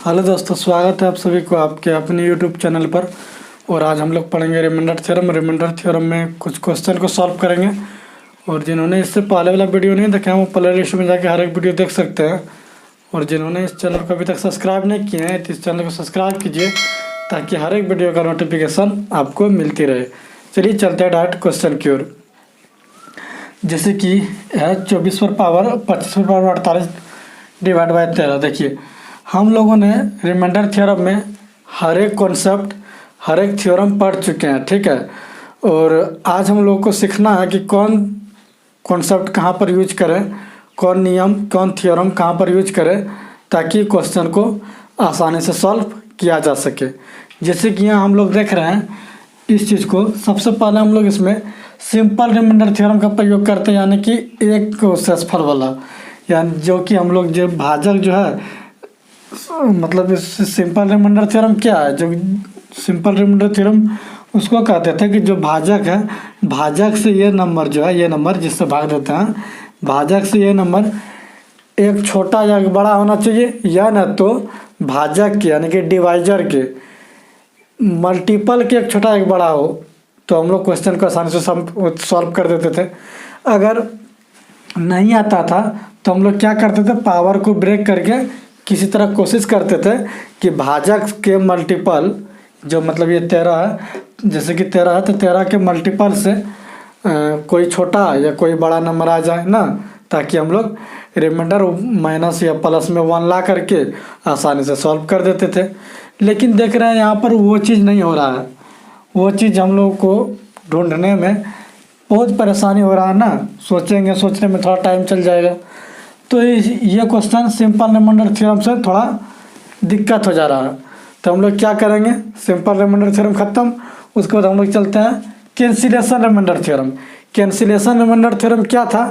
Hello दोस्तों, स्वागत है आप सभी को आपके अपने यूट्यूब चैनल पर। और आज हम लोग पढ़ेंगे रिमाइंडर थ्योरम में कुछ क्वेश्चन को सॉल्व करेंगे। और जिन्होंने इससे पहले वाला वीडियो नहीं देखा है वो प्ले लिस्ट में जाके हर एक वीडियो देख सकते हैं। और जिन्होंने इस चैनल को अभी तक सब्सक्राइब नहीं किए हैं तो इस चैनल को सब्सक्राइब कीजिए ताकि हर एक वीडियो का नोटिफिकेशन आपको मिलती रहे। चलिए चलते हैं डायरेक्ट क्वेश्चन की ओर। जैसे कि है 24 पर पावर 25 पर पावर 48 डिवाइड बाय 13। देखिए हम लोगों ने रिमाइंडर थ्योरम में हर एक कॉन्सेप्ट हर एक थ्योरम पढ़ चुके हैं, ठीक है। और आज हम लोगों को सीखना है कि कौन कॉन्सेप्ट कहाँ पर यूज करें, कौन नियम कौन थ्योरम कहाँ पर यूज करें ताकि क्वेश्चन को आसानी से सॉल्व किया जा सके। जैसे कि यहाँ हम लोग देख रहे हैं इस चीज़ को। सबसे पहले हम लोग इसमें सिंपल रिमाइंडर थ्योरम का प्रयोग करते हैं, यानी कि एक को शेषफल वाला, यानी जो कि हम लोग जो भाजक जो है मतलब इस सिंपल रिमाइंडर थ्योरम क्या है, जो सिंपल रिमाइंडर थ्योरम उसको कहते थे कि जो भाजक है, भाजक से ये नंबर जो है, ये नंबर जिससे भाग देते हैं, भाजक से ये नंबर एक छोटा या एक बड़ा होना चाहिए, या न तो भाजक के यानी कि डिवाइजर के मल्टीपल के एक छोटा एक बड़ा हो, तो हम लोग क्वेश्चन को आसानी से सॉल्व कर देते थे। अगर नहीं आता था तो हम लोग क्या करते थे, पावर को ब्रेक करके किसी तरह कोशिश करते थे कि भाजक के मल्टीपल जो मतलब ये 13 है, जैसे कि 13 है तो 13 के मल्टीपल से कोई छोटा या कोई बड़ा नंबर आ जाए ना, ताकि हम लोग रिमाइंडर माइनस या प्लस में 1 ला करके आसानी से सॉल्व कर देते थे। लेकिन देख रहे हैं यहाँ पर वो चीज़ नहीं हो रहा है। वो चीज़ हम लोग को ढूंढने में बहुत परेशानी हो रहा है ना, सोचने में थोड़ा टाइम चल जाएगा। तो ये क्वेश्चन सिंपल रिमाइंडर थ्योरम से थोड़ा दिक्कत हो जा रहा है। तो हम लोग क्या करेंगे, सिंपल रिमाइंडर थ्योरम ख़त्म, उसके बाद हम लोग चलते हैं cancellation remainder theorem. Cancellation remainder theorem क्या था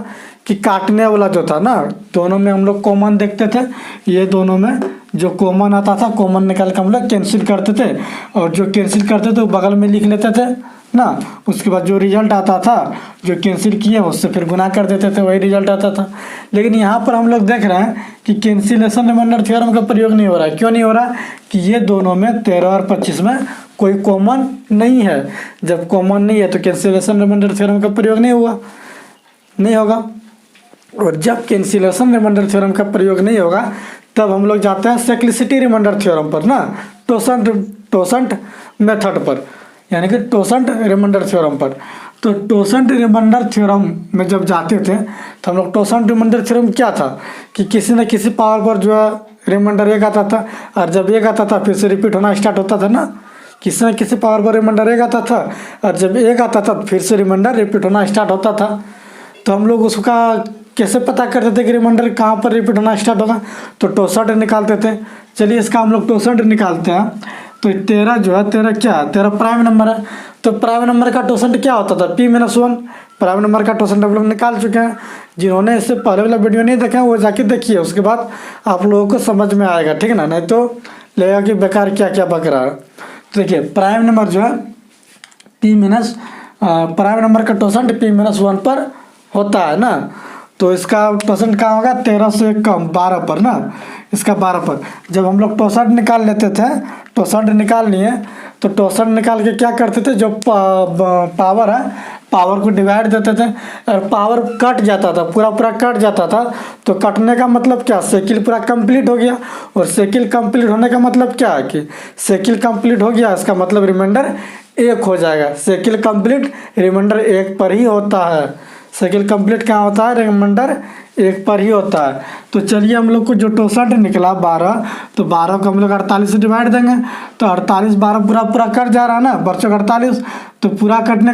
कि काटने वाला जो था ना, दोनों में हम लोग कॉमन देखते थे, ये दोनों में जो कॉमन आता था कॉमन निकाल के हम लोग कैंसिल करते थे, और जो कैंसिल करते थे वो बगल में लिख लेते थे ना। उसके बाद जो रिजल्ट आता था जो कैंसिल किए उससे फिर गुना कर देते थे, वही रिजल्ट आता था। लेकिन यहाँ पर हम लोग देख रहे हैं कि कैंसिलेशन रिमाइंडर थ्योरम का प्रयोग नहीं हो रहा है। क्यों नहीं हो रहा? कि ये दोनों में 13 और 25 में कोई कॉमन नहीं है। जब कॉमन नहीं है तो कैंसिलेशन रिमाइंडर थ्योरम का प्रयोग नहीं होगा। और जब कैंसिलेशन रिमाइंडर थ्योरम का प्रयोग नहीं होगा तब हम लोग जाते हैं सिंप्लिसिटी रिमाइंडर थ्योरम पर ना, टोसेंट मेथड पर, यानी कि टोसेंट रिमाइंडर थ्योरम पर। तो टोसेंट रिमाइंडर थ्योरम में जब जाते थे तो हम लोग टोसेंट रिमाइंडर थ्योरम क्या था कि किसी न किसी पावर पर जो है रिमाइंडर एक आता था, और जब एक आता था फिर से रिपीट होना स्टार्ट होता था ना। किसी न किसी पावर पर रिमाइंडर एक आता था और जब एक आता था फिर से रिमाइंडर रिपीट होना स्टार्ट होता था। तो हम लोग उसका कैसे पता करते थे कि रिमाइंडर कहाँ पर रिपीट होना स्टार्ट होगा? तो टोसेंट निकालते थे। चलिए इसका हम लोग टोसेंट निकालते हैं। तो 13 जो है, 13 क्या है? 13 प्राइम नंबर है। तो प्राइम नंबर का टोसेंट क्या होता था? P-1। प्राइम नंबर का टोसेंट हम लोग निकाल चुके हैं। जिन्होंने इससे पहले वाला वीडियो नहीं देखा है वो जाके देखिए, उसके बाद आप लोगों को समझ में आएगा, ठीक है ना। नहीं तो लगेगा कि बेकार क्या क्या बक रहा है। तो देखिए प्राइम नंबर जो है प्राइम नंबर का टोसेंट P-1 पर होता है ना। तो इसका टोसेंट कहाँ होगा? 13 से कम 12 पर ना, इसका 12 पर। जब हम लोग टोसेंट निकाल लेते थे, टोसेंट निकाल लिए तो टोसेंट निकाल के क्या करते थे, जो पावर है पावर को डिवाइड देते थे, और पावर कट जाता था, पूरा कट जाता था। तो कटने का मतलब क्या? साइकिल पूरा कंप्लीट हो गया। और साइकिल कंप्लीट होने का मतलब क्या है कि साइकिल कंप्लीट हो गया, इसका मतलब रिमाइंडर 1 हो जाएगा। साइकिल कंप्लीट रिमाइंडर 1 पर ही होता है। साइकिल कंप्लीट कहाँ होता है? रिमाइंडर 1 पर ही होता है। तो चलिए हम लोग को जो टोसेंट निकला 12, तो 12 को हम लोग 48 से डिवाइड देंगे। तो 48 12 पूरा कट जा रहा है ना, बच्चों 48। तो पूरा कटने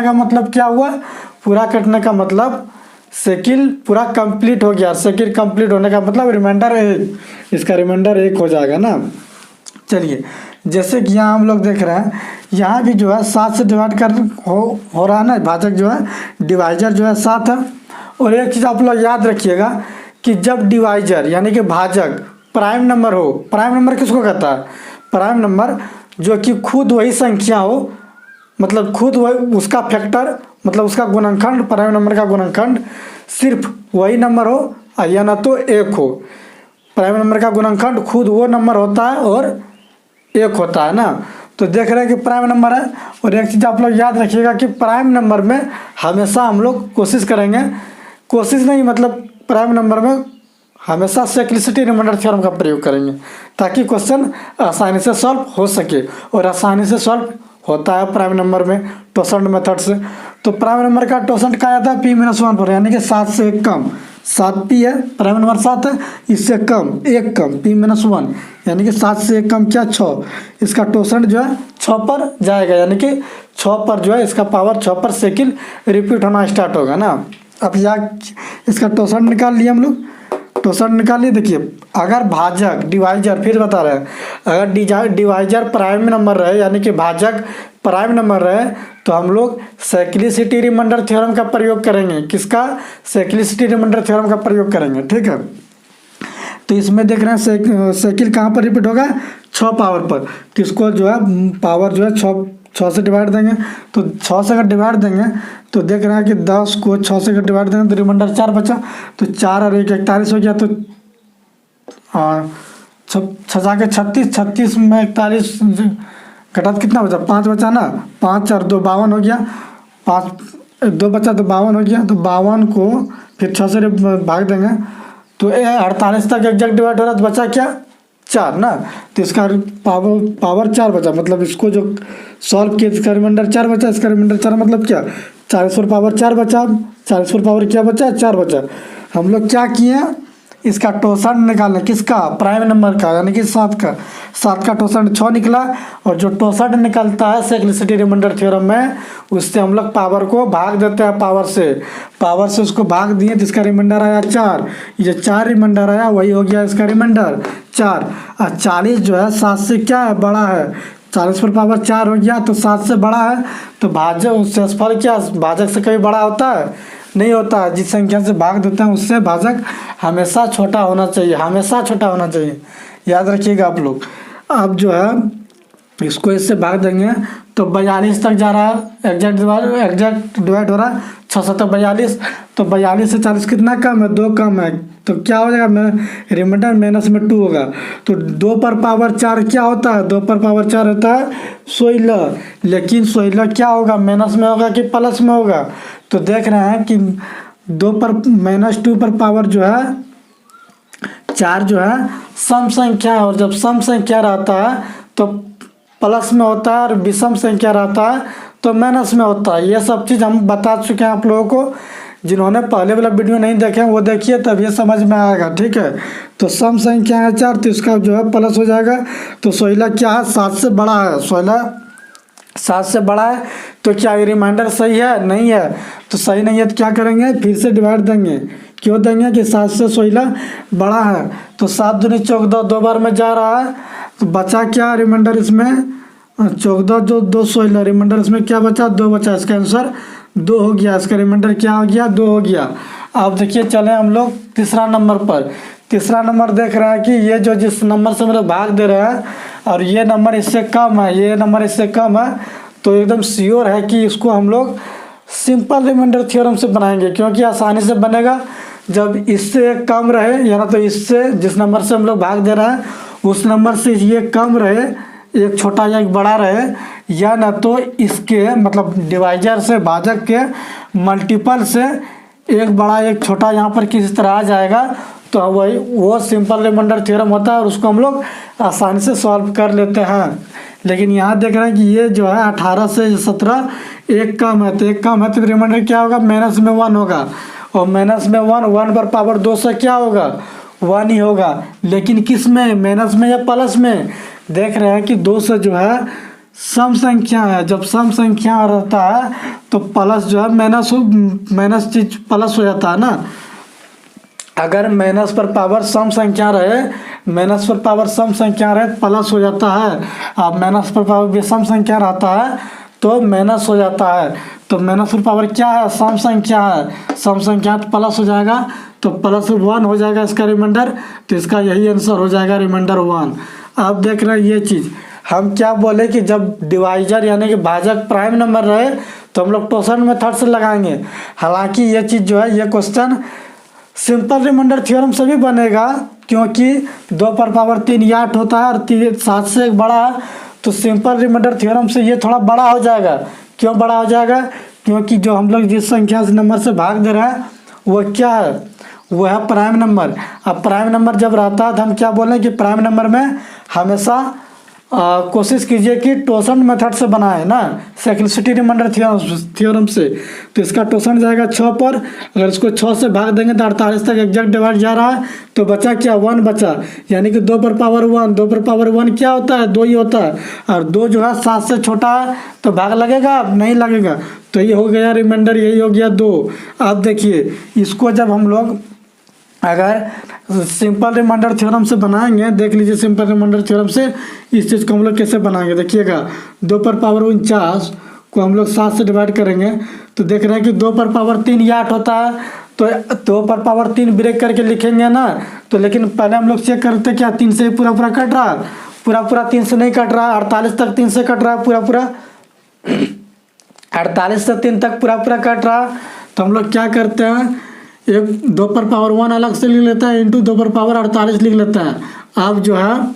का मतलब क्या हुआ? पूरा कटने का मतलब साइकिल पूरा कंप्लीट हो गया। साइकिल कंप्लीट होने का मतलब रिमाइंडर 1, इसका रिमाइंडर 1 हो जाएगा ना। चलिए जैसे कि यहाँ हम लोग देख रहे हैं, यहाँ भी जो है 7 से डिवाइड कर हो रहा है ना, भाजक जो है डिवाइजर जो है 7 है। और एक चीज़ आप लोग याद रखिएगा कि जब डिवाइजर यानी कि भाजक प्राइम नंबर हो, प्राइम नंबर किसको कहता है? प्राइम नंबर जो कि खुद वही संख्या हो, मतलब खुद वही उसका फैक्टर, मतलब उसका गुणनखंड, प्राइम नंबर का गुणनखंड सिर्फ वही नंबर हो या ना तो 1 हो। प्राइम नंबर का गुणनखंड खुद वो नंबर होता है और 1 होता है ना। तो देख रहे हैं कि प्राइम नंबर है। और एक चीज़ आप लोग याद रखिएगा कि प्राइम नंबर में हमेशा हम लोग कोशिश करेंगे, कोशिश नहीं मतलब प्राइम नंबर में हमेशा सिंप्लिसिटी रिमाइंडर थ्योरम का प्रयोग करेंगे ताकि क्वेश्चन आसानी से सॉल्व हो सके। और आसानी से सॉल्व होता है प्राइम नंबर में टोसेंट मेथड से। तो प्राइम नंबर का टोसेंट क्या आता है P-1 पर, यानी कि 7 से 1 कम। 7P है, प्राइम नंबर 7 है, इससे कम 1 कम P-1 यानी कि 7 से 1 कम क्या 6। इसका टोसेंट जो है 6 पर जाएगा, यानी कि 6 पर जो है इसका पावर 6 पर साइकिल रिपीट होना स्टार्ट होगा ना। अब यहाँ इसका टोसेंट निकाल लिए हम लोग, टोसेंट निकालिए। देखिए अगर भाजक डिवाइजर, फिर बता रहे हैं, अगर डिवाइजर प्राइम नंबर रहे यानी कि भाजक प्राइम नंबर रहे तो हम लोग सिंप्लिसिटी रिमाइंडर थ्योरम का प्रयोग करेंगे। किसका? सिंप्लिसिटी रिमाइंडर थ्योरम का प्रयोग करेंगे, ठीक है। तो इसमें देख रहे हैं साइकिल कहाँ पर रिपीट होगा? 6 पावर पर। तो इसको जो है पावर जो है 6 से डिवाइड देंगे। तो 6 से अगर डिवाइड देंगे तो देख रहे हैं कि 10 को 6 से अगर डिवाइड देंगे तो रिमाइंडर 4 बचा। तो 4 और 1 41 हो गया। तो 6 के 36, 36 में 41 घटा तो कितना बचा? 5 बचा ना। 5 और 2 52 हो गया। 5 2 बचा तो 52 हो गया। तो 52 को फिर 6 से भाग देंगे तो 48 तक एग्जैक्ट डिवाइड हो रहा है। तो बचा क्या? 4 ना। तो इसका पावर 4 बचा, मतलब इसको जो सॉल्व किया इसका रिमाइंडर 4 बचा। इसका रिमाइंडर 4 मतलब क्या? 40 पर पावर 4 बचा। 40 पर पावर क्या बचा? 4 बचा। हम लोग क्या किए? इसका टोसेंट निकालना, किसका? प्राइम नंबर का, यानी कि 7 का। 7 का टोसेंट 6 निकला। और जो टोसेंट निकलता है सिंप्लिसिटी रिमाइंडर थ्योरम में, उससे हम लोग पावर को भाग देते हैं पावर से उसको भाग दिए तो इसका रिमाइंडर आया 4। ये 4 रिमाइंडर आया, वही हो गया इसका रिमाइंडर 4। और 40 जो है 7 से क्या है? बड़ा है। 40 पर पावर 4 हो गया तो 7 से बड़ा है। तो भाजक शेषफल क्या भाजक से कभी बड़ा होता है? नहीं होता है। जिस संख्या से भाग देते हैं उससे भाजक हमेशा छोटा होना चाहिए, हमेशा छोटा होना चाहिए, याद रखिएगा आप लोग। अब जो है इसको इससे भाग देंगे तो 42 तक जा रहा है, एग्जैक्ट डिवाइड हो रहा है। 6 7 42। तो 42 से 40 कितना कम है? 2 कम है। तो क्या हो जाएगा? रिमाइंडर माइनस में 2 होगा। तो 2 पर पावर 4 क्या होता है? 2 पर पावर 4 होता है 16। लेकिन 16 क्या होगा? माइनस में होगा कि प्लस में होगा? तो देख रहे हैं कि 2 पर -2 पर पावर जो है 4 जो है सम संख्या है। और जब सम संख्या रहता है तो प्लस में होता है, और विषम संख्या रहता है तो माइनस में होता है। ये सब चीज़ हम बता चुके हैं आप लोगों को। जिन्होंने पहले वाला वीडियो नहीं देखे वो देखिए, तब ये समझ में आएगा, ठीक है। तो सम संख्या है 4, तो इसका जो है प्लस हो जाएगा। तो 16 क्या है? 7 से बड़ा है। 16 7 से बड़ा है। तो क्या ये रिमाइंडर सही है? नहीं है। तो सही नहीं है तो क्या करेंगे? फिर से डिवाइड देंगे। क्यों देंगे? कि 7 से 16 बड़ा है। तो 7 दूनी 14, 2 बार में जा रहा है। तो बचा क्या रिमाइंडर इसमें? 14 जो 2 16, रिमाइंडर इसमें क्या बचा? 2 बचा। इसका आंसर 2 हो गया। इसका रिमाइंडर क्या हो गया? 2 हो गया। अब देखिए चले हम लोग तीसरा नंबर पर। तीसरा नंबर देख रहे हैं कि ये जो जिस नंबर से हम लोग भाग दे रहे हैं और ये नंबर इससे कम है, ये नंबर इससे कम है, तो एकदम श्योर है कि इसको हम लोग सिंपल रिमाइंडर थ्योरम से बनाएंगे। क्योंकि आसानी से बनेगा जब इससे कम रहे, या ना तो इससे जिस नंबर से हम लोग भाग दे रहे हैं उस नंबर से ये कम रहे, एक छोटा या एक बड़ा रहे, या ना तो इसके मतलब डिवाइजर से भाजक के मल्टीपल से एक बड़ा एक छोटा यहाँ पर किसी तरह आ जाएगा। तो वही वो सिंपल रिमाइंडर थ्योरम होता है और उसको हम लोग आसानी से सॉल्व कर लेते हैं। लेकिन यहाँ देख रहे हैं कि ये जो है 18 से 17 एक कम है। तो एक कम है तो रिमाइंडर क्या होगा? माइनस में 1 होगा। और माइनस में 1 पर पावर 2 से क्या होगा? 1 ही होगा। लेकिन किस में? माइनस में या प्लस में? देख रहे हैं कि 2 से जो है सम संख्या है। जब सम संख्या रहता है तो प्लस जो है माइनस चीज प्लस हो जाता है ना। अगर माइनस पर पावर सम संख्या रहे, माइनस पर पावर सम संख्या रहे प्लस हो जाता है। अब माइनस पर पावर विषम संख्या रहता है तो माइनस हो जाता है। तो माइनस पर पावर क्या है? सम संख्या है। सम संख्या तो प्लस हो जाएगा, तो प्लस 1 हो जाएगा इसका रिमाइंडर। तो इसका यही आंसर हो जाएगा रिमाइंडर 1। अब देख रहे हैं ये चीज़ हम क्या बोले कि जब डिवाइजर यानी कि भाजक प्राइम नंबर रहे तो हम लोग टोसेंट मेथड से लगाएंगे। हालांकि ये चीज़ जो है ये क्वेश्चन सिंपल रिमाइंडर थ्योरम से भी बनेगा, क्योंकि 2 पर पावर 3 ये 8 होता है और 7 से एक बड़ा है, तो सिंपल रिमाइंडर थ्योरम से ये थोड़ा बड़ा हो जाएगा। क्यों बड़ा हो जाएगा? क्योंकि जो हम लोग जिस संख्या से नंबर से भाग दे रहे हैं वो क्या है, वो है प्राइम नंबर। अब प्राइम नंबर जब रहता है तो हम क्या बोलें कि प्राइम नंबर में हमेशा कोशिश कीजिए कि टोसेंट मेथड से बनाए ना, सिंप्लिसिटी रिमाइंडर थ्योरम से। तो इसका टोसेंट जाएगा 6 पर, अगर इसको 6 से भाग देंगे तो 48 तक एग्जैक्ट डिवाइड जा रहा है, तो बचा क्या, 1 बचा। यानी कि 2 पर पावर 1, 2 पर पावर 1 क्या होता है, 2 ही होता है, और 2 जो है 7 से छोटा है, तो भाग लगेगा नहीं लगेगा। तो ये हो गया रिमाइंडर, यही हो गया 2। अब देखिए इसको जब हम लोग अगर सिंपल रिमाइंडर थ्योरम से बनाएंगे, देख लीजिए सिंपल रिमाइंडर थ्योरम से इस चीज़ को हम लोग कैसे बनाएंगे। देखिएगा 2 पर पावर 49 को हम लोग 7 से डिवाइड करेंगे, तो देख रहे हैं कि 2 पर पावर 3 ये 8 होता है, तो 2 पर पावर 3 ब्रेक करके लिखेंगे ना। तो लेकिन पहले हम लोग चेक करते क्या 3 से पूरा पूरा कट रहा है, पूरा पूरा 3 से नहीं कट रहा है, 48 तक 3 से कट रहा है, पूरा पूरा 48 से 3 तक पूरा पूरा कट रहा है। तो हम लोग क्या करते हैं, एक 2 पर पावर 1 अलग से लिख लेता है, इंटू 2 पर पावर 48 लिख लेता है। अब जो है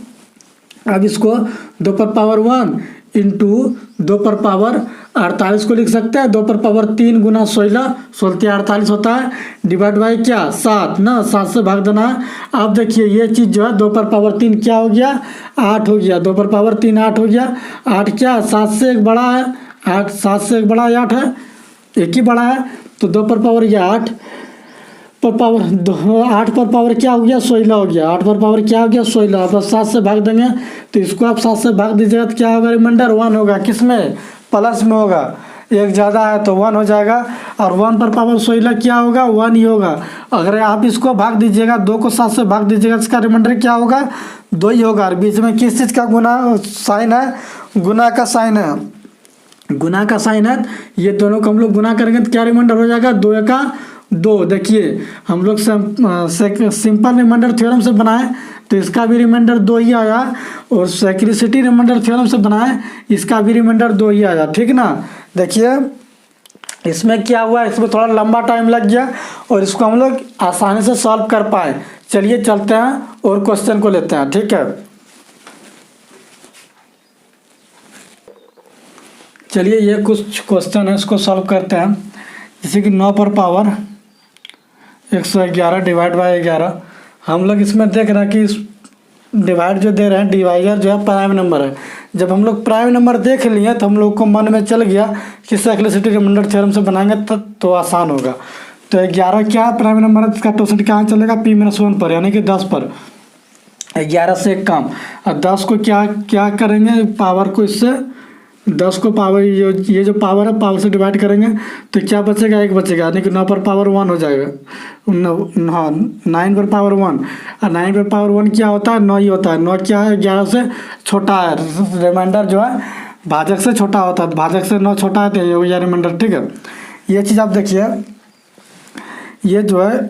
अब इसको 2 पर पावर 1 इंटू 2 पर पावर 48 को लिख सकते हैं, 2 पर पावर 3 गुना 16, 16 48 होता है, डिवाइड बाई क्या 7 ना, 7 से भाग देना है। अब देखिए ये चीज़ जो है 2 पर पावर 3 क्या हो गया, 8 हो गया, 2 पर पावर 3 8 हो गया, 8 क्या 7 से एक बड़ा है, 8 7 से एक बड़ा 8 है, एक ही बड़ा है, तो 2 पर पावर ये 8 पर पावर 8 पर पावर क्या हो गया 16 हो गया, 8 पर पावर क्या हो गया 16। अब 7 से भाग देंगे तो इसको आप 7 से भाग दीजिएगा तो क्या होगा, रिमाइंडर 1 होगा, किसमें, प्लस में होगा, एक ज़्यादा है तो 1 हो जाएगा, और 1 पर पावर 16 क्या होगा 1 ही होगा। अगर आप इसको भाग दीजिएगा, 2 को 7 से भाग दीजिएगा, इसका रिमाइंडर क्या होगा 2 ही होगा। और बीच में किस चीज़ का गुना साइन है, गुना का साइन है, गुना का साइन है, ये दोनों को हम लोग गुना करेंगे तो क्या रिमाइंडर हो जाएगा 2 का 2। देखिए हम लोग सिंपल रिमाइंडर थ्योरम से बनाए तो इसका भी रिमाइंडर 2 ही आया, और सिंप्लिसिटी रिमाइंडर थ्योरम से बनाए इसका भी रिमाइंडर 2 ही आया, ठीक ना। देखिए इसमें क्या हुआ, इसमें थोड़ा लंबा टाइम लग गया और इसको हम लोग आसानी से सॉल्व कर पाए। चलिए चलते हैं और क्वेश्चन को लेते हैं, ठीक है। चलिए ये कुछ क्वेश्चन है, इसको सॉल्व करते हैं। जैसे कि 9 पर पावर 111 डिवाइड बाई 11, हम लोग इसमें देख रहे हैं कि डिवाइड जो दे रहे हैं, डिवाइजर जो है प्राइम नंबर है। जब हम लोग प्राइम नंबर देख लिए तो हम लोग को मन में चल गया कि सिंप्लिसिटी रिमाइंडर थ्योरम से बनाएंगे तो आसान होगा। तो 11 क्या प्राइम नंबर है, इसका टोसेंट कहाँ चलेगा, P-1 पर, यानी कि 10 पर। 11 से एक काम, और 10 को क्या क्या करेंगे, पावर को इससे 10 को पावर ये जो पावर है पावर से डिवाइड करेंगे तो क्या बचेगा, 1 बचेगा, यानी कि 9 पर पावर 1 हो जाएगा। हाँ 9 पर पावर 1, और 9 पर पावर 1 क्या होता है 9 ही होता है। 9 क्या है 11 से छोटा है, रिमाइंडर जो है भाजक से छोटा होता है, भाजक से 9 छोटा है तो ये हो गया रिमाइंडर, ठीक है। ये चीज़ आप देखिए, ये जो है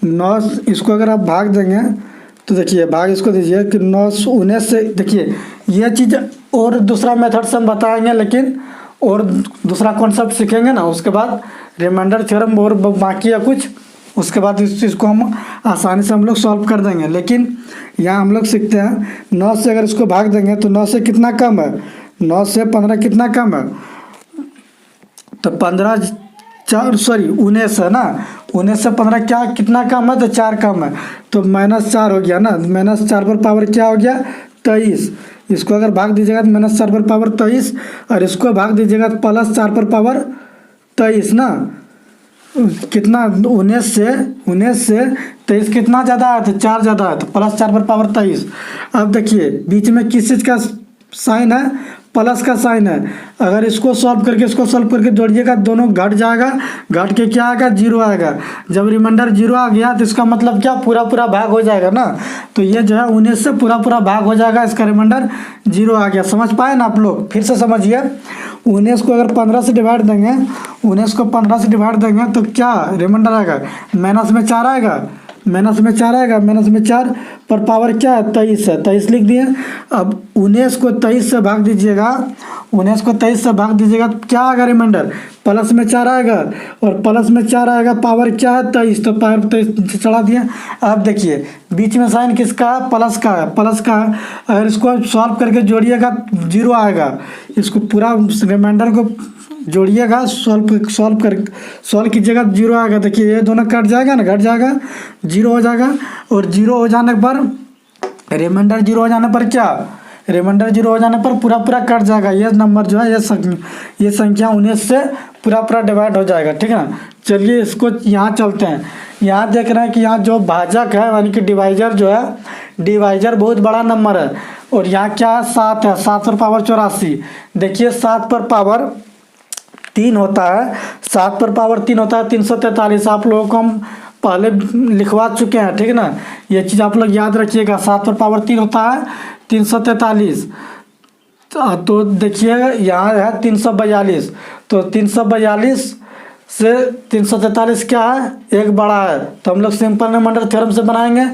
9, इसको अगर आप भाग देंगे तो देखिए भाग इसको दीजिए कि 9 19 से, देखिए ये चीज़ और दूसरा मेथड से हम बताएंगे, लेकिन और दूसरा कॉन्सेप्ट सीखेंगे ना, उसके बाद रिमाइंडर थ्योरम और बाकी है कुछ, उसके बाद इस चीज़ को हम आसानी से हम लोग सॉल्व कर देंगे। लेकिन यहाँ हम लोग सीखते हैं 9 से अगर इसको भाग देंगे तो 9 से कितना कम है, 9 से 15 कितना कम है, तो 19 है ना, 19 से 15 क्या कितना कम है, तो 4 कम है, तो -4 हो गया ना। -4 पर पावर क्या हो गया 23, इसको अगर भाग दीजिएगा तो -4 पर पावर 23, और इसको भाग दीजिएगा तो +4 पर पावर 23 ना। कितना 19 से 23 कितना ज़्यादा है, तो 4 ज़्यादा है, तो +4 पर पावर 23। अब देखिए बीच में किस चीज़ का साइन है, प्लस का साइन है। अगर इसको सॉल्व करके जोड़िएगा दोनों घट जाएगा, घट के क्या आएगा 0 आएगा। जब रिमाइंडर 0 आ गया तो इसका मतलब क्या पूरा पूरा भाग हो जाएगा ना, तो ये जो है 19 से पूरा पूरा भाग हो जाएगा, इसका रिमाइंडर 0 आ गया। समझ पाए ना आप लोग, फिर से समझिए। 19 को अगर 15 से डिवाइड देंगे, 19 को 15 से डिवाइड देंगे तो क्या रिमाइंडर आएगा, माइनस में 4 आएगा, माइनस में 4 पर पावर क्या है 23 है, 23 लिख दिए। अब 19 को 23 से भाग दीजिएगा, 19 को 23 से भाग दीजिएगा तो क्या आएगा रिमाइंडर प्लस में 4 आएगा और प्लस में 4 आएगा, पावर क्या है 23, तो पावर 23 चढ़ा दिया। अब देखिए बीच में साइन किसका है, प्लस का है, प्लस का है। अगर इसको सॉल्व करके जोड़िएगा 0 आएगा, इसको पूरा रिमाइंडर को जोड़िएगा, सॉल्व कीजिएगा 0 आएगा। देखिए ये दोनों कट जाएगा ना, घट जाएगा, 0 हो जाएगा। और 0 हो जाने पर रिमाइंडर 0 हो जाने पर क्या, रिमाइंडर 0 हो जाने पर पूरा कट जाएगा। ये नंबर जो है ये संख्या 19 से पूरा डिवाइड हो जाएगा, ठीक है ना। चलिए इसको यहाँ चलते हैं। यहाँ देख रहे हैं कि यहाँ जो भाजक है यानी कि डिवाइजर जो है, डिवाइजर बहुत बड़ा नंबर है। और यहाँ क्या है 7 है, 7 पर पावर 84। देखिए 7 पर पावर 3 होता है, 7 पर पावर 3 होता है 343। आप लोगों को हम पहले लिखवा चुके हैं, ठीक है ना। ये चीज़ आप लोग याद रखिएगा, 7 पर पावर 3 होता है 343। तो देखिए यहाँ है 342, तो 342 से 343 क्या है, एक बड़ा है। तो हम लोग सिंपल रिमाइंडर थ्योरम से बनाएंगे।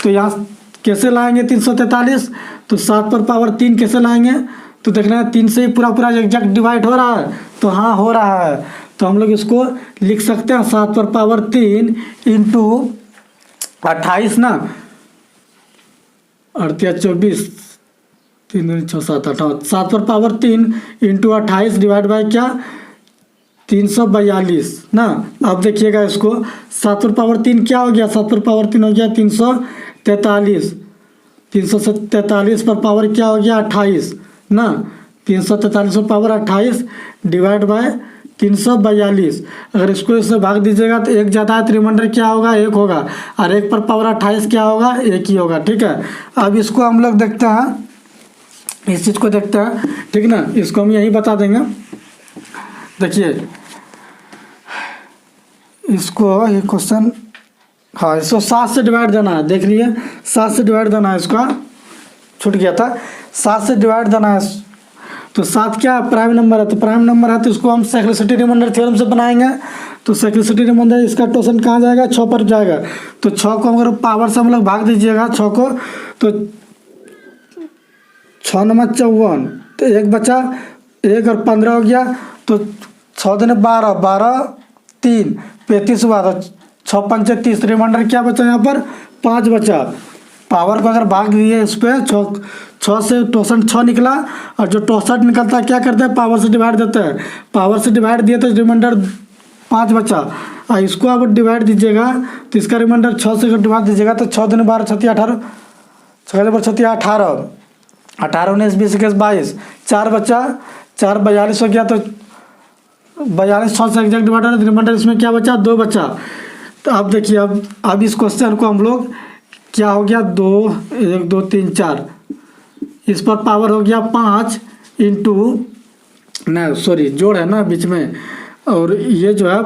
तो यहाँ कैसे लाएंगे 343, तो 7 पर पावर 3 कैसे लाएंगे, तो देखना है 3 से ही पूरा एग्जैक्ट डिवाइड हो रहा है, तो हाँ हो रहा है। तो हम लोग इसको लिख सकते हैं 7 पर पावर 3 इंटू 28 ना, 38 24 3 6 7 8, 7 पर पावर 3 इंटू 28 डिवाइड बाई क्या 342 ना। अब देखिएगा इसको 7 पर पावर 3 क्या हो गया, 7 पर पावर 3 हो गया 343, 343 पर पावर क्या हो गया 28 ना, 343 पर पावर 28 डिवाइड बाय 342। अगर इसको इससे भाग दीजिएगा तो एक ज़्यादा है, तो रिमाइंडर क्या होगा 1 होगा, और 1 पर पावर 28 क्या होगा 1 ही होगा, ठीक है। अब इसको हम लोग देखते हैं, इस चीज़ को देखते हैं, ठीक ना। इसको हम यही बता देंगे। देखिए इसको ये क्वेश्चन, हाँ इसको 7 से डिवाइड देना है, देख लीजिए 7 से डिवाइड देना है, इसका छूट गया था, 7 से डिवाइड देना है। तो 7 क्या प्राइम नंबर है, तो प्राइम नंबर है तो इसको हम साइक्लिसिटी रिमाइंडर थ्योरम से बनाएंगे। तो साइक्लिसिटी रिमाइंडर इसका टोटल कहाँ जाएगा 6 पर जाएगा। तो 6 को अगर पावर से हम लोग भाग दीजिएगा 6 को, तो 6 नंबर 54, तो 1 बचा, 1 और 15 हो गया, तो 6 दिन 12, 12 3 35 हुआ, तो 6 पंचे 30, रिमाइंडर क्या बचा यहाँ पर 5 बचा। पावर को अगर भाग दिए इस पर 6 से 6 निकला, और जो 64 निकलता है क्या करते हैं पावर से डिवाइड देते हैं, पावर से डिवाइड दिए तो रिमाइंडर 5 बचा। और इसको आप डिवाइड दीजिएगा तो इसका रिमाइंडर 6 से डिवाइड दीजिएगा तो 6 दिन 12 36 18, 6 पर 36 18, 18 19 20 21 22, 4 बचा, 4 42 हो गया, तो 42 6 से एग्जैक्ट डिवाइड है, रिमाइंडर इसमें क्या बचा 2 बचा। तो अब देखिए अब इस क्वेश्चन को हम लोग क्या हो गया 2 1 2 3 4, इस पर पावर हो गया 5 इंटू ना, सॉरी जोड़ है ना बीच में, और ये जो है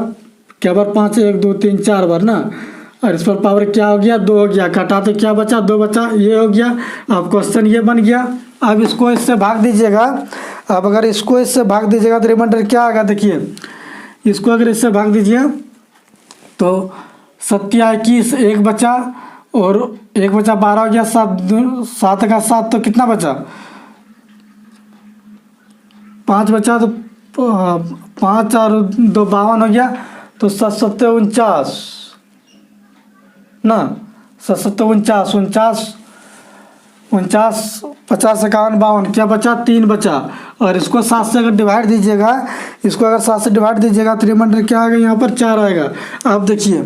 क्या बार 5 1 2 3 4 बार ना, और इस पर पावर क्या हो गया 2 हो गया, कटा तो क्या बचा 2 बचा, ये हो गया। अब क्वेश्चन ये बन गया। अब इसको इससे भाग दीजिएगा, अब अगर इसको इससे भाग दीजिएगा तो रिमाइंडर क्या आएगा, देखिए इसको अगर इससे भाग दीजिए तो 7 21 1 बचा, और 1 बचा 12 हो गया, 7 का 7 तो कितना बचा 5 बचा, तो 5 और 2 52 हो गया, तो 7 7 49 ना, 7 7 49 49 49 50 51 52 क्या बचा 3 बचा। और इसको 7 से अगर डिवाइड दीजिएगा, इसको अगर 7 से डिवाइड दीजिएगा तो रिमाइंडर क्या आएगा यहाँ पर 4 आएगा। अब देखिए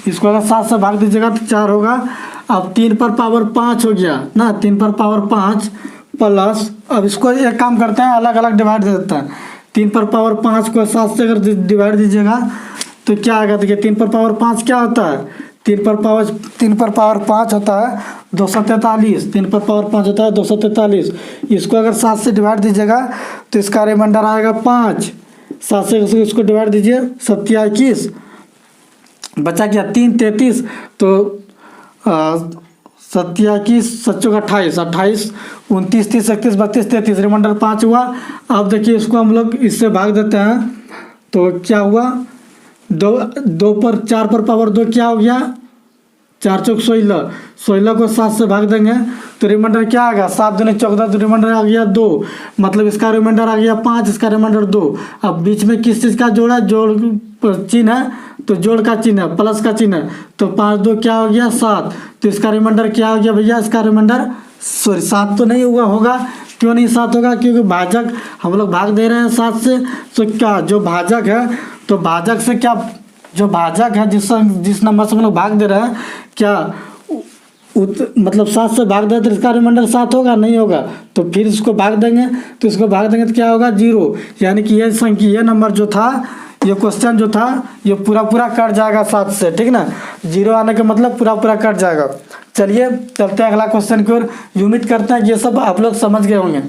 इसको अगर 7 से भाग दीजिएगा तो 4 होगा। अब 3 पर पावर 5 हो गया ना, 3 पर पावर 5 प्लस, अब इसको एक काम करते हैं अलग अलग डिवाइड दे देते हैं। 3 पर पावर 5 को 7 से अगर डिवाइड दीजिएगा तो क्या आएगा, देखिए 3 पर पावर 5 क्या होता है, 3 पर पावर 5 होता है 243, 3 पर पावर 5 होता है 243। इसको अगर 7 से डिवाइड दीजिएगा तो इसका रिमाइंडर आएगा 5, 7 से इसको डिवाइड दीजिए 7 21, बचा क्या 3 33, तो 7 21 7 28 28 29 30 31 32 33, रिमाइंडर 5 हुआ। अब देखिए इसको हम लोग इससे भाग देते हैं तो क्या हुआ 2 पर 4 पर पावर 2 क्या हो गया 4 चौक 16, 16 को 7 से भाग देंगे तो रिमाइंडर क्या आ गया, 7 दूनी 14, तो रिमाइंडर आ गया 2, मतलब इसका रिमाइंडर आ गया 5, इसका रिमाइंडर 2। अब बीच में किस चीज़ का जोड़ है, जोड़ चिन्ह है, तो जोड़ का चिन्ह है, प्लस का चिन्ह है, तो 5 2 क्या हो गया 7, तो इसका रिमाइंडर क्या हो गया भैया, इसका रिमाइंडर सॉरी 7 तो नहीं हुआ होगा, क्यों नहीं 7 होगा, क्योंकि भाजक हम लोग भाग दे रहे हैं 7 से, तो क्या जो भाजक है, तो भाजक से क्या, जो भाजक है जिस नंबर से हम लोग भाग दे रहे हैं, क्या मतलब 7 से भाग दे तो इसका रिमाइंडर 7 होगा, नहीं होगा, तो फिर इसको भाग देंगे, तो इसको भाग देंगे तो क्या होगा 0, यानी कि ये संख्या, ये नंबर जो था, ये क्वेश्चन जो था, ये पूरा कट जाएगा 7 से, ठीक ना, 0 आने का मतलब पूरा कट जाएगा। चलिए चलते हैं अगला क्वेश्चन की ओर। उम्मीद करते हैं कि ये सब आप लोग समझ गए होंगे।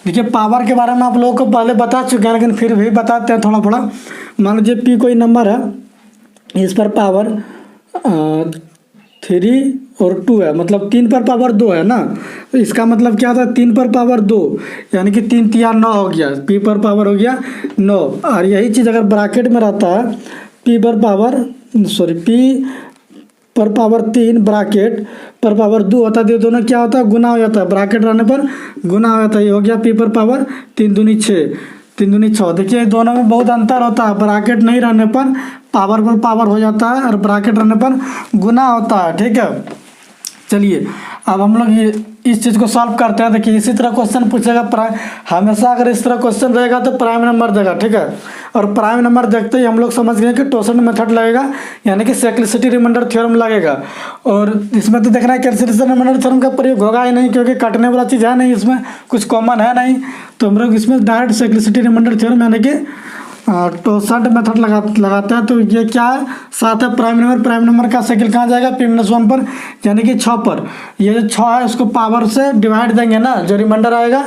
देखिए पावर के बारे में आप लोगों को पहले बता चुके हैं, लेकिन फिर भी बताते हैं थोड़ा। मान लीजिए P कोई नंबर है, इस पर पावर 3 और 2 है, मतलब 3 पर पावर 2 है ना, तो इसका मतलब क्या था 3 पर पावर 2, यानी कि 3 3 9 हो गया, P पर पावर हो गया 9। और यही चीज़ अगर ब्रैकेट में रहता है P पर पावर 3 ब्रैकेट पर पावर 2 होता है, तो दोनों क्या होता है गुना हो जाता है, ब्रैकेट रहने पर गुना हो जाता है, ये हो गया P पर पावर 3 दूनी 6, 3 दूनी 6। देखिए दोनों में बहुत अंतर होता है, ब्रैकेट नहीं रहने पर पावर पर पावर हो जाता है और ब्रैकेट रहने पर गुना होता है, ठीक है। चलिए अब हम लोग ये इस चीज़ को सॉल्व करते हैं। देखिए इसी तरह क्वेश्चन पूछेगा, हमेशा अगर इस तरह क्वेश्चन रहेगा तो प्राइम नंबर देगा, ठीक है, और प्राइम नंबर देखते ही हम लोग समझ गए कि टोसन मेथड लगेगा, यानी कि सिंप्लिसिटी रिमाइंडर थ्योरम लगेगा। और इसमें तो देखना है कैलकुलेशन रिमाइंडर थ्योरम का प्रयोग होगा ही नहीं, क्योंकि कटने वाला चीज़ है नहीं, इसमें कुछ कॉमन है नहीं, तो हम लोग इसमें डायरेक्ट सिंप्लिसिटी रिमाइंडर थ्योरम यानी कि टोसेंट मेथड लगाते हैं। तो ये क्या है, 7 है प्राइम नंबर का साइकिल कहाँ जाएगा P-1 पर, यानी कि 6 पर। ये जो 6 है उसको पावर से डिवाइड देंगे ना, जो रिमाइंडर आएगा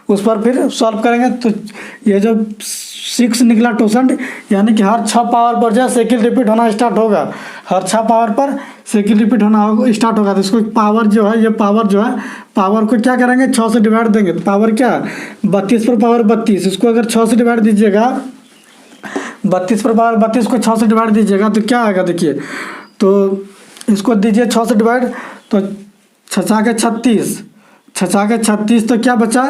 उस पर फिर सॉल्व करेंगे, तो ये जो 6 निकला टोसेंट, यानी कि हर 6 पावर पर जो है साइकिल रिपीट होना स्टार्ट होगा, हर 6 पावर पर साइकिल रिपीट होना स्टार्ट होगा। तो इसको पावर जो है, ये पावर जो है, पावर को क्या करेंगे 6 से डिवाइड देंगे, तो पावर क्या 32 पर पावर 32, इसको अगर 6 से डिवाइड दीजिएगा, 32 पर पावर 32 को 6 से डिवाइड दीजिएगा तो क्या आएगा, देखिए तो इसको दीजिए 6 से डिवाइड, तो 6 के 36, तो क्या बचा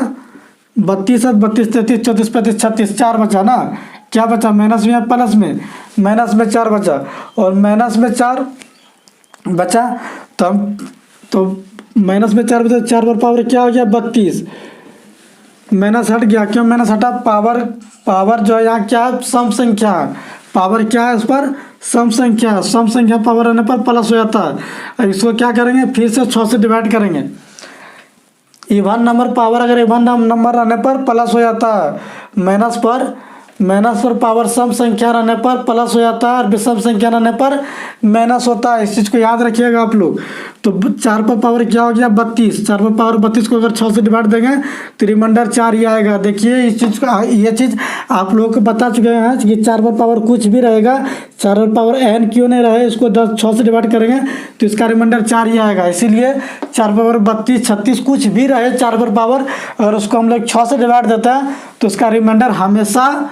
32 है, 32 33 34 35 36, 4 बचा ना, क्या बचा माइनस में या प्लस में, माइनस में 4 बचा, और माइनस में 4 बचा, तो माइनस में 4 बचा, 4 पर पावर क्या हो गया 32, माइनस हट गया, क्यों माइनस हटा, पावर जो है यहाँ क्या है सम संख्या, पावर क्या है उस पर सम संख्या पावर रहने पर प्लस हो जाता है। अब इसको क्या करेंगे फिर से 6 से डिवाइड करेंगे, इवन नंबर पावर अगर इवन नंबर रहने पर प्लस हो जाता है, माइनस पर पावर सम संख्या रहने पर प्लस हो जाता है, और विषम संख्या रहने पर माइनस होता है, इस चीज़ को याद रखिएगा आप लोग। तो 4 पर पावर क्या हो गया 32, 4 पर पावर 32 को अगर 6 से डिवाइड देंगे तो रिमाइंडर 4 ही आएगा। देखिए इस चीज़ को, ये चीज़ आप लोगों को बता चुके हैं कि 4 पर पावर कुछ भी रहेगा, 4 पर पावर n क्यों नहीं रहे, इसको 6 से डिवाइड करेंगे तो इसका रिमाइंडर 4 ही आएगा। इसीलिए 4 पर पावर 32 36 कुछ भी रहे 4 पर पावर, और उसको हम लोग 6 से डिवाइड देते हैं तो उसका रिमाइंडर हमेशा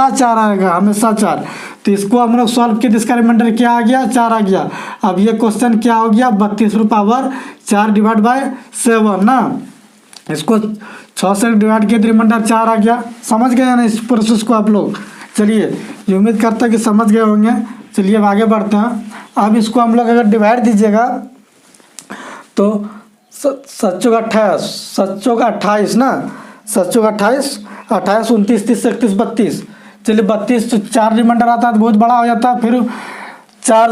4 आएगा, हमेशा 4। तो इसको हम लोग सॉल्व किए, इसका रिमाइंडर क्या आ गया 4 आ गया। अब ये क्वेश्चन क्या हो गया 32 पर पावर 4 डिवाइड बाय 7 ना, इसको 6 से डिवाइड किए तो रिमाइंडर 4 आ गया। समझ गए ना इस प्रोसेस को आप लोग। चलिए ये उम्मीद करता है कि समझ गए होंगे। चलिए अब आगे बढ़ते हैं। अब इसको हम लोग अगर डिवाइड दीजिएगा तो 7 चौक 28 ना, 7 चौक 28 28 29 30 31 32। चलिए 32 तो 4 रिमाइंडर आता है तो बहुत बड़ा हो जाता है, फिर 4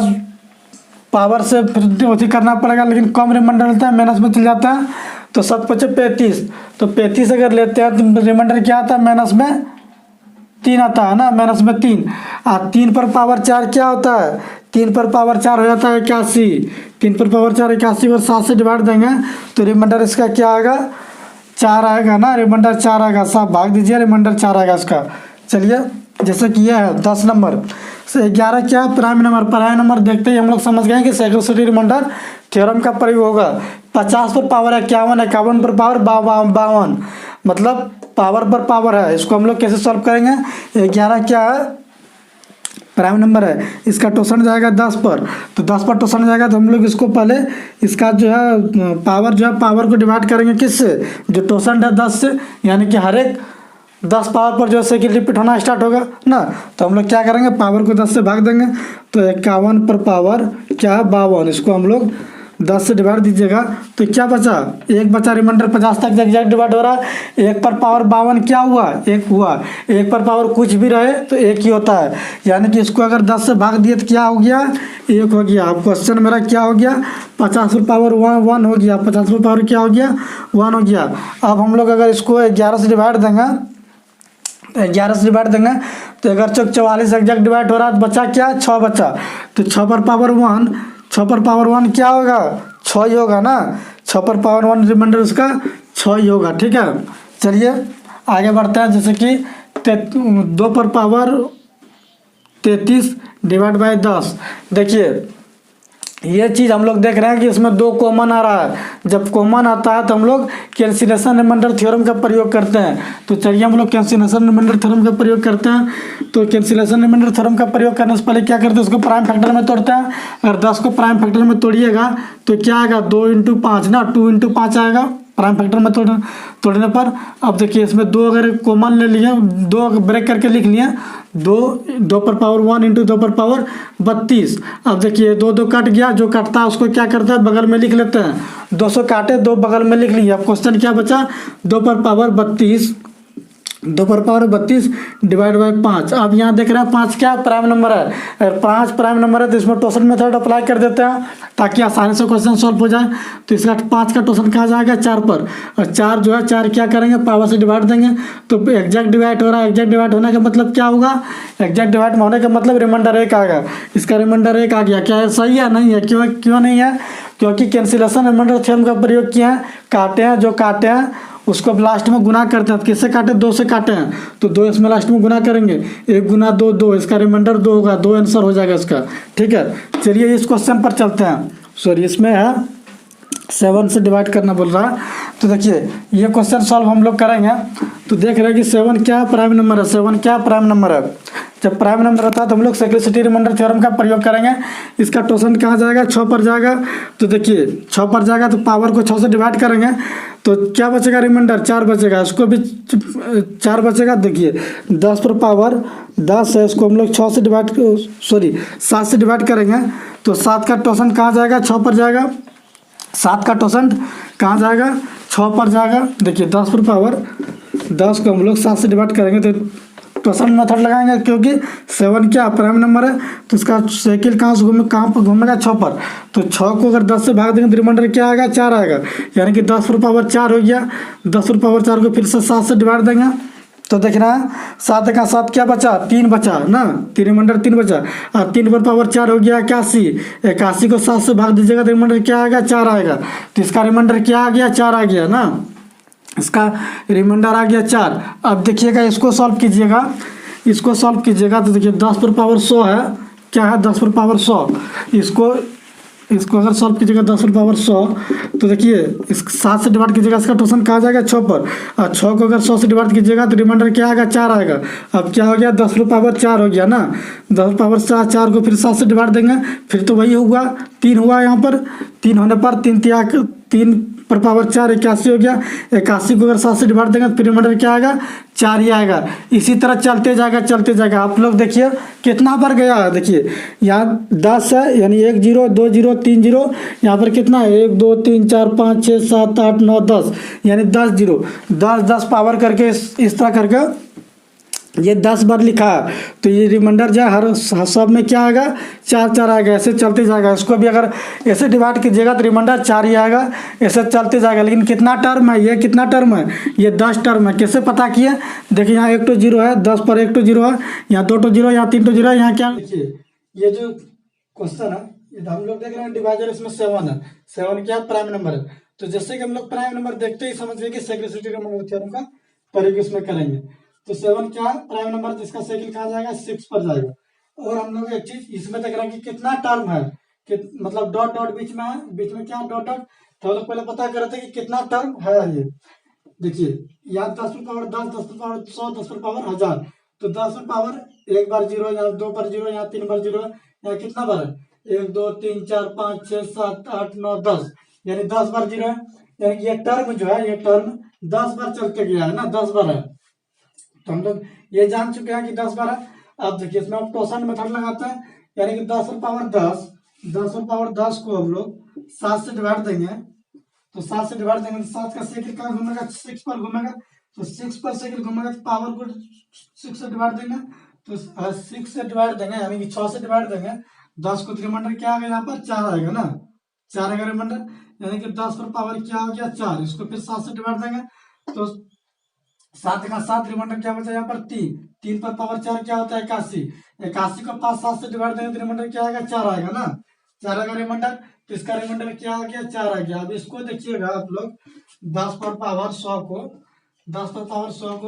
पावर से फिर उसी करना पड़ेगा, लेकिन कम रिमाइंडर लेता है माइनस में चल जाता है, तो 7 5 35, तो 35 अगर लेते हैं तो रिमाइंडर क्या आता है माइनस में 3 आता है ना, माइनस में 3। 3 पर पावर 4 क्या होता है, 3 पर पावर 4 हो जाता है 81, 3 पर पावर 4 81 और 7 से डिवाइड देंगे तो रिमाइंडर इसका क्या आएगा 4 आएगा ना, रिमाइंडर 4 आएगा। सब भाग दीजिए, रिमाइंडर 4 आएगा इसका। चलिए जैसे कि यह है 10 नंबर से 11 क्या प्राइम नंबर देखते ही हम लोग समझ गए कि सिंप्लिसिटी रिमाइंडर थ्योरम का प्रयोग होगा। 50 पर पावर 51, 51 पर पावर 52, मतलब पावर पर पावर है। इसको हम लोग कैसे सॉल्व करेंगे, 11 क्या है प्राइम नंबर है, इसका टोसन जाएगा 10 पर, तो 10 पर टोसन जाएगा तो हम लोग इसको पहले इसका जो है पावर जो है पावर को डिवाइड करेंगे किससे, जो टोसन है 10 से, यानी कि हर एक 10 पावर पर जो है साइकिल रिपीट होना स्टार्ट होगा ना। तो हम लोग क्या करेंगे, पावर को 10 से भाग देंगे, तो 51 पर पावर क्या 52, इसको हम लोग 10 से डिवाइड दीजिएगा तो क्या बचा, एक बचा, रिमाइंडर 50 तक एग्जैक्ट डिवाइड हो रहा है। 1 पर पावर 52 क्या हुआ, 1 हुआ। 1 पर पावर कुछ भी रहे तो 1 ही होता है, यानी कि इसको अगर 10 से भाग दिए तो क्या हो गया, 1 हो गया। अब क्वेश्चन मेरा क्या हो गया, 50 पर पावर 1 हो गया, 50 पर पावर क्या हो गया, 1 हो गया। अब हम लोग अगर इसको 11 से डिवाइड देंगे, 11 से डिवाइड देंगे तो अगर 44 एग्जैक्ट डिवाइड हो रहा है तो बचा क्या, 6 बचा। तो 6 पर पावर 1, 6 पर पावर 1 क्या होगा, 6 ही होगा ना। 6 पर पावर 1 रिमाइंडर उसका 6 ही होगा, ठीक है। चलिए आगे बढ़ते हैं, जैसे कि 2 पर पावर 33 डिवाइड बाई 10। देखिए ये चीज़ हम लोग देख रहे हैं कि इसमें 2 कॉमन आ रहा है। जब कॉमन आता है तो हम लोग कैंसिलेशन रिमाइंडर थ्योरम का प्रयोग करते हैं। तो चलिए हम लोग कैंसिलेशन रिमाइंडर थ्योरम का प्रयोग करते हैं। तो कैंसिलेशन रिमाइंडर थ्योरम का प्रयोग करने से पहले क्या करते हैं, उसको प्राइम फैक्टर में तोड़ते हैं। अगर 10 को प्राइम फैक्टर में तोड़िएगा तो क्या आएगा, 2 × 5 ना, 2 × 5 आएगा प्राइम फैक्टर में तोड़ने पर। अब देखिए इसमें 2 अगर कॉमन ले लिए, 2 ब्रेक करके लिख लिए, 2 पर पावर 1 × 2 पर पावर 32। अब देखिए 2 कट गया, जो कटता है उसको क्या करता है, बगल में लिख लेते हैं। 200 काटे, 2 बगल में लिख लिए। अब क्वेश्चन क्या बचा, 2 पर पावर 32, 2 पर पावर 32 डिवाइड बाई 5। अब यहाँ देख रहे हैं 5 क्या प्राइम नंबर है, अगर 5 प्राइम नंबर है तो इसमें टोसन मेथड अप्लाई कर देते हैं ताकि आसानी से क्वेश्चन सॉल्व हो जाए। तो इसका 5 का टोसन कहाँ जाएगा, 4 पर, और 4 जो है 4 क्या करेंगे, पावर से डिवाइड देंगे तो एग्जैक्ट डिवाइड हो रहा है। एग्जैक्ट डिवाइड होने का मतलब क्या होगा, एग्जैक्ट डिवाइड होने का मतलब रिमाइंडर 1 आएगा। इसका रिमाइंडर 1 आ गया, क्या है सही है, नहीं है, क्यों नहीं है, क्योंकि कैंसिलेशन रिमाइंडर थ्योरम का प्रयोग किया है। काटे हैं, जो काटे हैं उसको लास्ट में गुना करते हैं। किससे काटे, 2 से काटे हैं तो 2 इसमें लास्ट में गुना करेंगे, 1 × 2 2, इसका रिमाइंडर 2 होगा, 2 आंसर हो जाएगा इसका, ठीक है। चलिए इस क्वेश्चन पर चलते हैं। सॉरी इसमें है 7 से डिवाइड करना बोल रहा है। तो देखिए ये क्वेश्चन सॉल्व हम लोग करेंगे। तो देख रहे हैं कि 7 क्या प्राइम नंबर है, 7 क्या प्राइम नंबर है। जब प्राइम नंबर होता है तो हम लोग सिंप्लिसिटी रिमाइंडर थ्योरम का प्रयोग करेंगे। इसका टोसन कहाँ जाएगा, 6 पर जाएगा। तो देखिए 6 पर जाएगा तो पावर को 6 से डिवाइड करेंगे तो क्या बचेगा, रिमाइंडर 4 बचेगा, इसको भी 4 बचेगा। देखिए 10 पर पावर 10 है, इसको हम लोग 7 से डिवाइड करेंगे तो 7 का टोसन कहाँ जाएगा, 6 पर जाएगा। 7 का टोसन कहाँ जाएगा, 6 पर जाएगा। देखिए 10 पर पावर 10 को हम लोग 7 से डिवाइड करेंगे तो टोसन मेथड लगाएंगे, क्योंकि 7 क्या प्राइम नंबर है तो इसका साइकिल कहाँ पर घूमेगा, 6 पर। तो 6 को अगर 10 से भाग देंगे तो रिमाइंडर क्या आएगा, 4 आएगा, यानी कि 10 पर पावर 4 हो गया। 10 पर पावर 4 को फिर से 7 से डिवाइड देंगे तो देखना 7 का 7 क्या बचा, 3 बचा ना, रिमाइंडर 3 बचा। और 3 पर पावर 4 हो गया 81, 81 को 7 से भाग दीजिएगा तो रिमाइंडर क्या आएगा, 4 आएगा। तो इसका रिमाइंडर क्या आ गया, 4 आ गया ना, इसका रिमाइंडर आ गया 4। अब देखिएगा इसको सॉल्व कीजिएगा, इसको सॉल्व कीजिएगा तो देखिए 10 पर पावर 100 है, क्या है 10 पर पावर 100। इसको अगर सॉल्व कीजिएगा 10 पर पावर 100 तो देखिए इस 7 से डिवाइड कीजिएगा, इसका टोसन कहाँ जाएगा, 6 पर। और 6 को अगर 100 से डिवाइड कीजिएगा तो रिमाइंडर क्या आएगा, 4 आएगा। अब क्या हो गया, 10 पर पावर 4 हो गया ना, 10 पर पावर 4 को फिर 7 से डिवाइड देंगे, फिर तो वही हुआ 3 हुआ, यहाँ पर 3 होने पर 3 पर पावर 4 81 हो गया। 81 को अगर 7 से डिवाइड देंगे तो फिर रिमाइंडर क्या आएगा, 4 ही आएगा। इसी तरह चलते जाएगा। आप लोग देखिए कितना बार गया है, देखिए यहाँ 10 है, यानी 1 0 2 0 3 0, यहाँ पर कितना है 1 2 3 4 5 6 7 8 9 10, यानी 10 0, 10 पावर करके इस तरह करके ये 10 बार लिखा है। तो ये रिमाइंडर जो है हर सब में क्या आएगा, 4 आएगा। ऐसे चलते जाएगा। इसको भी अगर ऐसे डिवाइड कीजिएगा तो रिमाइंडर 4 ही आएगा, ऐसे चलते जाएगा। लेकिन कितना टर्म है, ये कितना टर्म है, ये 10 टर्म है। कैसे पता किए, देखिए यहाँ 1 2 0 है, 10 पर 1 2 0 है, यहाँ 2 2 0, यहाँ 3 2 0 है, यहाँ क्या, देखिए ये जो क्वेश्चन है हम लोग देख रहे हैं डिवाइजर, इसमें 7 है। 7 क्या प्राइम नंबर है। तो जैसे कि हम लोग प्राइम नंबर देखते ही समझ गए कि सिंप्लिसिटी रिमाइंडर थ्योरम का प्रयोग इसमें करेंगे। तो 7 क्या प्राइम नंबर, जिसका साइकिल कहाँ जाएगा, 6 पर जाएगा। और हम लोग एक चीज इसमें देख रहे हैं कि कितना टर्म है, कि मतलब डॉट बीच में है, बीच में क्या डॉट। तो हम लोग पहले पता कर रहे थे कि कितना टर्म है। ये देखिए यहाँ 10 पर पावर 10, 10 पर पावर 100, 10 पर पावर 1000। तो 10 में पावर एक बार जीरो, यहाँ 2 बार जीरो, यहाँ 3 बार जीरो, यहाँ कितना बार है 1 2 3 4 5 6 7 8 9 10, यानी 10 बार जीरो है। यानी कि ये टर्म जो है, ये टर्म 10 बार चलते गया है ना, 10 बार है। तो हम लोग ये जान चुके हैं कि 10 बार है। अब देखिए इसमें हम टोसन मेथड लगाते हैं, यानी कि 10 पावर 10, 10 पावर 10 को हम लोग 7 से डिवाइड देंगे। तो 7 से डिवाइड देंगे तो 7 का सेकंड कहाँ घूमेगा, 6 पर घूमेगा। तो 6 पर सेकंड घूमेगा तो पावर को 6 से डिवाइड देंगे। तो 6 से डिवाइड देंगे, यानी कि 6 से डिवाइड देंगे। 10 को रिमाइंडर क्या आ गया, यहाँ पर 4 आएगा ना, 4 आएगा रिमाइंडर, यानी कि 10 पर पावर क्या हो गया 4। इसको फिर 7 से डिवाइड देंगे तो 7 का 7 रिमाइंडर क्या बचा यहाँ पर 3, 3 पर पावर 4 क्या होता है 81, 81 को 5 7 से डिवाइड देंगे तो रिमाइंडर क्या आएगा 4 आएगा ना, 4 आएगा रिमाइंडर। तो इसका रिमाइंडर क्या आ गया 4 आ गया। अब इसको देखिएगा आप लोग 10 पर पावर 100 को, 10 पर पावर 100 को,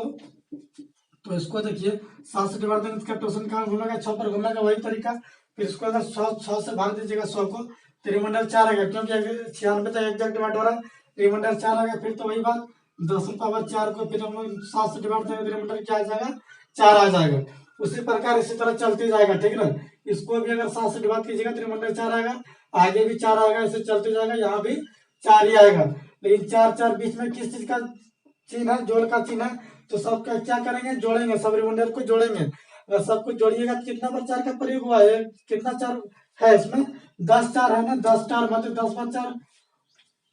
तो इसको देखिए 7 से डिवाइड देंगे, इसका टोसन कहाँ घूमेगा 6 पर घूमेगा, वही तरीका। फिर इसको अगर 100 से भाग दीजिएगा 100 को तो रिमाइंडर 4 आएगा, क्योंकि 96 तक एग्जैक्ट डिवाइड हो रहा है, रिमाइंडर 4 आएगा। फिर तो वही बात 10 पावर 4 को फिर हम लोग 7 से डिवाइड देंगे तो रिमाइंडर क्या आ जाएगा 4 आ जाएगा। उसी प्रकार इसी तरह चलते जाएगा, ठीक है ना। इसको भी अगर 7 से डिवाइड कीजिएगा तो रिमाइंडर 4 आएगा, आगे भी 4 आएगा, ऐसे चलते जाएगा, यहाँ भी 4 ही आएगा। लेकिन 4 4 बीच में किस चीज का चिन्ह है, जोड़ का चिन्ह है। तो सबका क्या करेंगे, जोड़ेंगे, सब रिमाइंडर को जोड़ेंगे। अगर सब कुछ जोड़िएगा तो कितना बार 4 का प्रयोग हुआ है, कितना 4 है इसमें 10 4 है ना, 10 4 मतलब 10 बार 4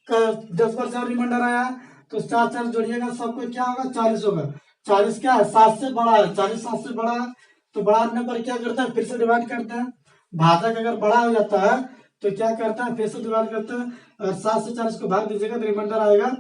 का 10 बार 4 रिमाइंडर आया। तो 4 4 जोड़िएगा सबको क्या होगा 40 होगा। 40 क्या है 7 से बड़ा है, 40 7 से बड़ा है। तो बड़ा होने पर क्या करता है फिर से डिवाइड करते हैं। भाजक अगर बड़ा हो जाता है तो क्या करता है फिर से डिवाइड करते हैं। अगर 7 से 40 को भाग दीजिएगा तो रिमाइंडर आएगा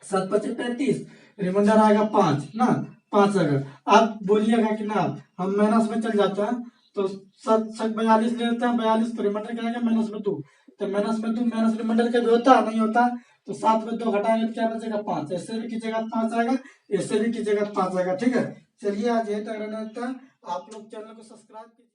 7 25 35, रिमाइंडर आएगा 5 ना, 5 अगर आप बोलिएगा कि ना हम माइनस में चल जाते हैं तो 7 42 ले लेते हैं, 42 तो रिमाइंडर क्या आएगा -2। तो -2 माइनस रिमाइंडर का भी होता है नहीं होता। तो 7 में 2 घटाएंगे तो क्या बचेगा 5, ऐसे भी कीजिएगा 5 आएगा, ऐसे भी कीजिएगा 5 आएगा, ठीक है। चलिए आज यही तक रहना था। आप लोग चैनल को सब्सक्राइब कीजिए।